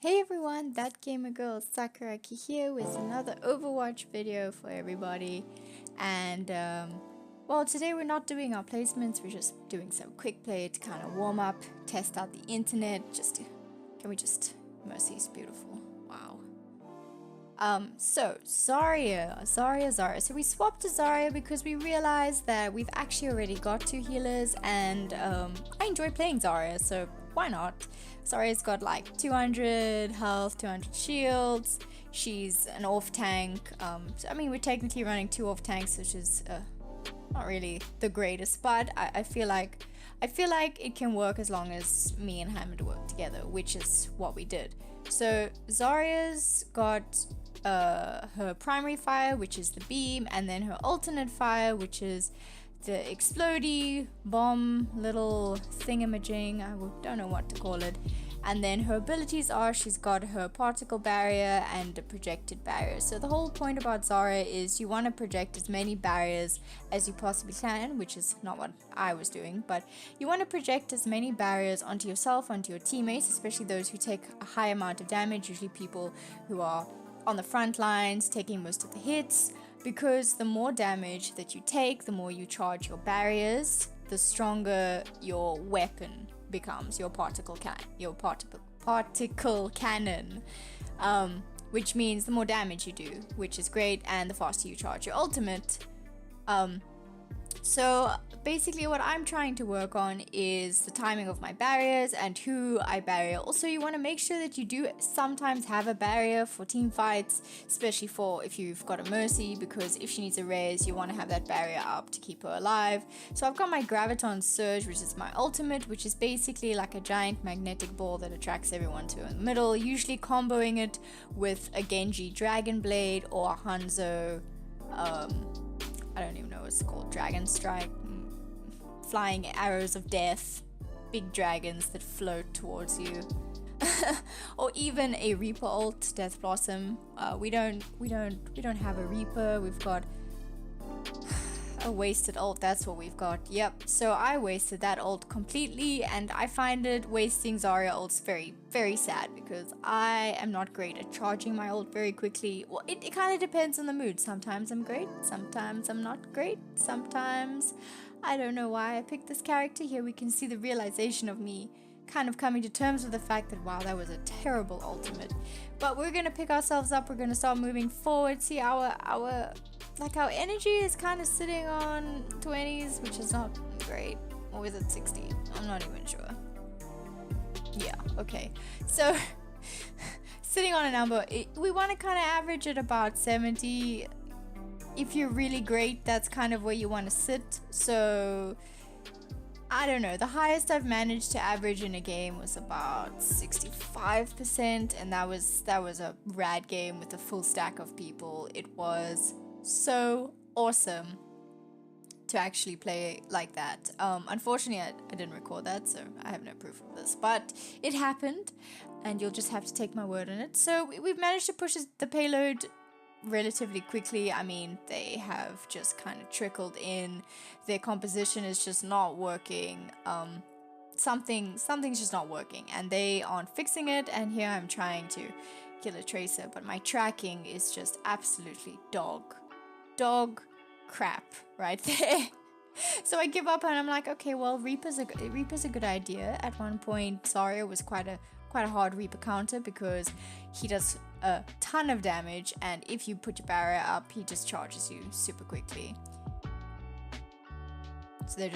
Hey everyone, that gamer girl Sakuraki here with another Overwatch video for everybody. And well, today we're not doing our placements, we're just doing some quick play to kind of warm up, test out the internet. Mercy is beautiful. Wow. So Zarya. So we swapped to Zarya because we realized that we've actually already got two healers, and I enjoy playing Zarya, so why not? Zarya's got like 200 health, 200 shields. She's an off tank. So, I mean, we're technically running two off tanks, which is not really the greatest, but I feel like it can work as long as me and Hammond work together, which is what we did. So Zarya's got her primary fire, which is the beam, and then her alternate fire, which is the explodey bomb little thingamajig, I don't know what to call it. And then her abilities are she's got her particle barrier and a projected barrier. So the whole point about Zarya is you want to project as many barriers as you possibly can, which is not what I was doing, but you want to project as many barriers onto yourself, onto your teammates, especially those who take a high amount of damage, usually people who are on the front lines taking most of the hits, because the more damage that you take, the more you charge your barriers, the stronger your weapon becomes, your particle cannon, which means the more damage you do, which is great, and the faster you charge your ultimate. So basically what I'm trying to work on is the timing of my barriers and who I barrier. Also, you want to make sure that you do sometimes have a barrier for team fights, especially for if you've got a Mercy, because if she needs a raise, you want to have that barrier up to keep her alive. So I've got my Graviton Surge, which is my ultimate, which is basically like a giant magnetic ball that attracts everyone to in the middle, usually comboing it with a Genji Dragon Blade or a Hanzo I don't even know what it's called, Dragon Strike, flying arrows of death, big dragons that float towards you, or even a Reaper ult, Death Blossom. We don't have a Reaper. We've got a wasted ult. That's what we've got. Yep. So I wasted that ult completely, and I find it wasting Zarya ults very, very sad because I am not great at charging my ult very quickly. Well, it kind of depends on the mood. Sometimes I'm great, sometimes I'm not great, sometimes I don't know why I picked this character. Here we can see the realization of me kind of coming to terms with the fact that, wow, that was a terrible ultimate. But we're gonna pick ourselves up. We're gonna start moving forward. See, our energy is kind of sitting on 20s, which is not great. Or is it 60? I'm not even sure. Yeah, okay. So sitting on a number, we want to kind of average at about 70. If you're really great, that's kind of where you want to sit. So I don't know, the highest I've managed to average in a game was about 65%, and that was a rad game with a full stack of people. It was so awesome to actually play like that. Unfortunately, I didn't record that, so I have no proof of this, but it happened, and you'll just have to take my word on it. So we've managed to push the payload relatively quickly. I mean, they have just kind of trickled in. Their composition is just not working. Something's just not working, and they aren't fixing it. And here I'm trying to kill a Tracer, but my tracking is just absolutely dog crap right there. So I give up, and I'm like, okay, well, Reaper's a good idea. At one point, Zarya was quite a hard Reaper counter because he does a ton of damage, and if you put your barrier up, he just charges you super quickly. So they're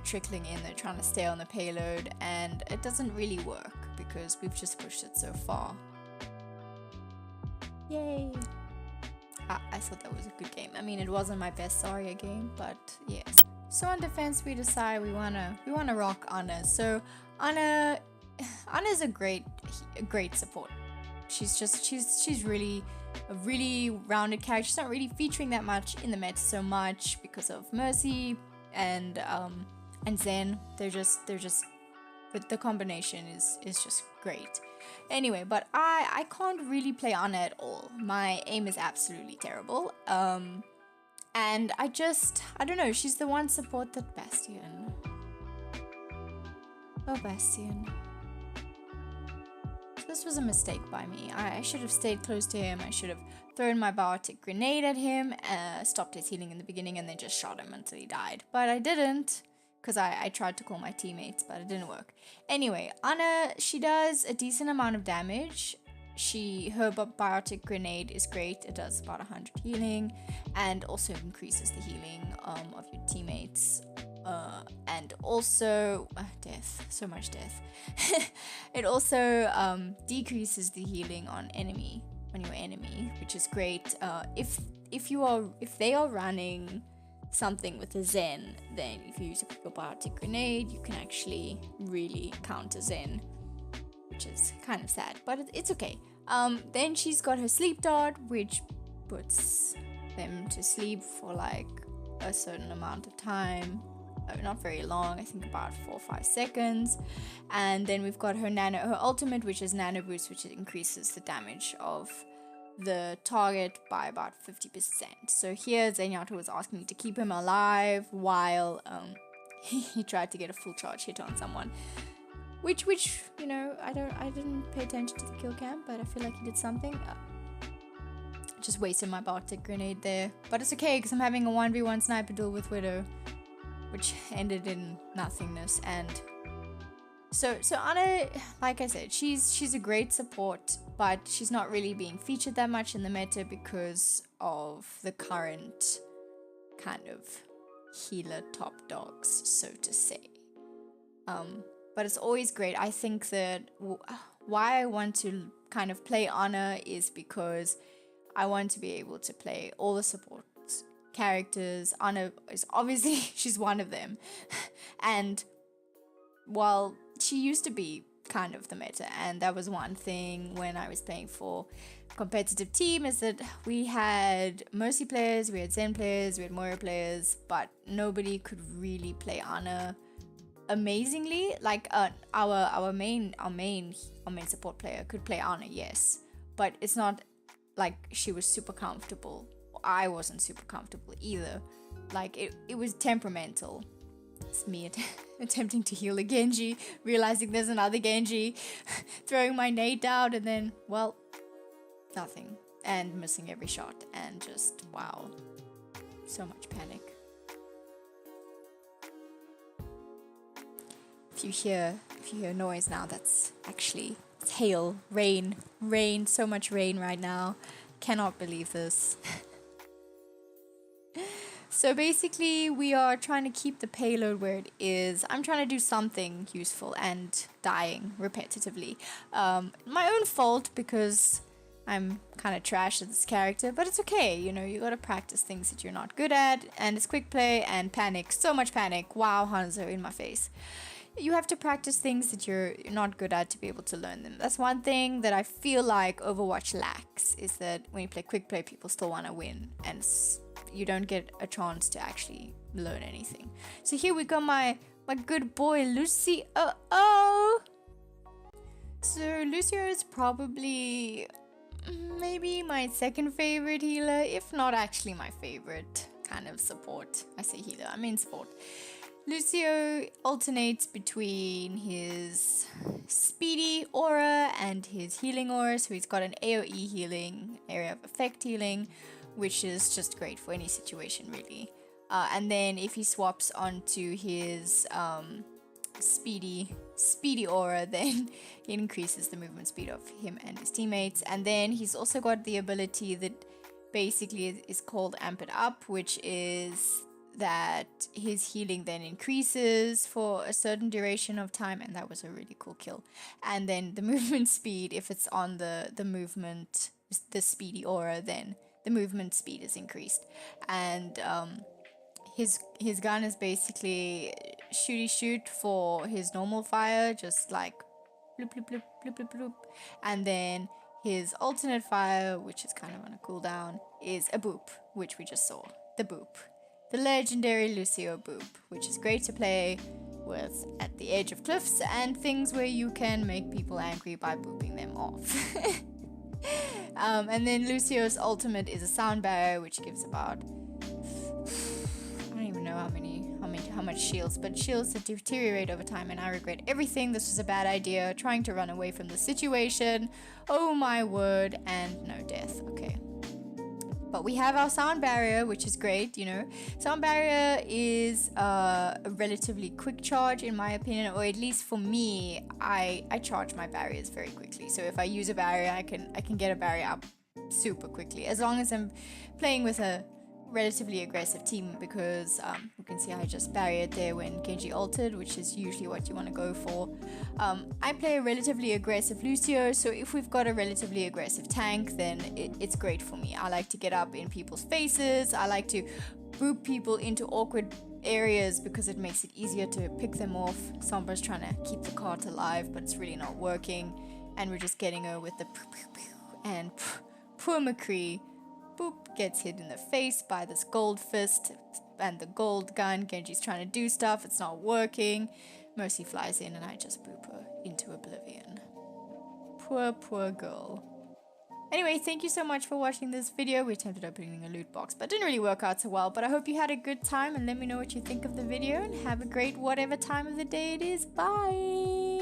trickling in, they're trying to stay on the payload, and it doesn't really work because we've just pushed it so far. Yay! I thought that was a good game. I mean, it wasn't my best Zarya game, but yes. So on defense, we decide we wanna rock Ana. So Ana's a great support. She's really a really rounded character. She's not really featuring that much in the meta so much because of Mercy and Zen. They're just but the combination is just great. Anyway, but I can't really play Ana at all. My aim is absolutely terrible. And I don't know, she's the one support that Bastion. Oh, Bastion. this was a mistake by me. I should have stayed close to him. I should have thrown my biotic grenade at him, stopped his healing in the beginning, and then just shot him until he died. But I didn't, because I tried to call my teammates, but it didn't work. Anyway, Ana, she does a decent amount of damage. Her biotic grenade is great. It does about 100 healing, and also increases the healing of your teammates. And also death, so much death. It also decreases the healing on your enemy, which is great. If they are running something with a Zen, then if you use a biotic grenade, you can actually really counter Zen, which is kind of sad, but it's okay. Then she's got her sleep dart, which puts them to sleep for like a certain amount of time. Not very long, I think about 4 or 5 seconds. And then we've got her ultimate, which is nano boost, which increases the damage of the target by about 50%. So here Zenyatta was asking me to keep him alive while he tried to get a full charge hit on someone. Which you know, I didn't pay attention to the kill cam, but I feel like he did something. Just wasted my biotic grenade there, but it's okay because I'm having a 1v1 sniper duel with Widow, which ended in nothingness. And so Ana, like I said, she's a great support, but she's not really being featured that much in the meta because of the current kind of healer top dogs, so to say. But it's always great. I think that why I want to kind of play Ana is because I want to be able to play all the support characters. Ana is obviously, she's one of them. And while she used to be kind of the meta, and that was one thing when I was playing for competitive team, is that we had Mercy players, we had Zen players, we had Moira players, but nobody could really play Ana amazingly. Like our main support player could play Ana, yes, but it's not like she was super comfortable. I wasn't super comfortable either. Like it was temperamental. It's me attempting to heal a Genji, realizing there's another Genji, throwing my nade out, and then, well, nothing, and missing every shot, and just, wow, so much panic. If you hear noise now, that's actually, it's hail, rain, so much rain right now. Cannot believe this. So basically, we are trying to keep the payload where it is. I'm trying to do something useful and dying repetitively. My own fault because I'm kind of trash at this character, but it's okay. You know, you gotta practice things that you're not good at, and it's quick play and panic. So much panic. Wow, Hanzo in my face. You have to practice things that you're not good at to be able to learn them. That's one thing that I feel like Overwatch lacks, is that when you play quick play, people still want to win, and you don't get a chance to actually learn anything. So here we got my good boy Lucio. So Lucio is probably maybe my second favorite healer, if not actually my favorite kind of support. I say healer, I mean support. Lucio alternates between his speedy aura and his healing aura. So he's got an AoE healing, area of effect healing, which is just great for any situation really. And then if he swaps onto his speedy aura, then it increases the movement speed of him and his teammates. And then he's also got the ability that basically is called Amp It Up, which is that his healing then increases for a certain duration of time, and that was a really cool kill. And then the movement speed, if it's on the movement, the speedy aura, then the movement speed is increased. And his gun is basically shooty shoot for his normal fire, just like bloop bloop bloop bloop bloop bloop. And then his alternate fire, which is kind of on a cooldown, is a boop, which we just saw. The boop. The legendary Lucio boop, which is great to play with at the edge of cliffs and things where you can make people angry by booping them off. And then Lucio's ultimate is a sound barrier, which gives about, I don't even know how many how much shields, but shields that deteriorate over time, and I regret everything. This was a bad idea. Trying to run away from the situation. Oh my word, and no death. Okay. But we have our sound barrier, which is great, you know. Sound barrier is a relatively quick charge, in my opinion, or at least for me, I charge my barriers very quickly. So if I use a barrier, I can get a barrier up super quickly, as long as I'm playing with a relatively aggressive team, because you can see I just barriered there when Genji ulted, which is usually what you want to go for. I play a relatively aggressive Lucio, so if we've got a relatively aggressive tank, then it's great for me. I like to get up in people's faces. I like to boop people into awkward areas because it makes it easier to pick them off. Sombra's trying to keep the cart alive, but it's really not working, and we're just getting her with the and poor McCree. Boop, gets hit in the face by this gold fist and the gold gun. Genji's trying to do stuff, it's not working. Mercy flies in and I just boop her into oblivion. Poor girl. Anyway, thank you so much for watching this video. We attempted opening a loot box, but didn't really work out so well. But I hope you had a good time, and let me know what you think of the video, and have a great whatever time of the day it is. Bye!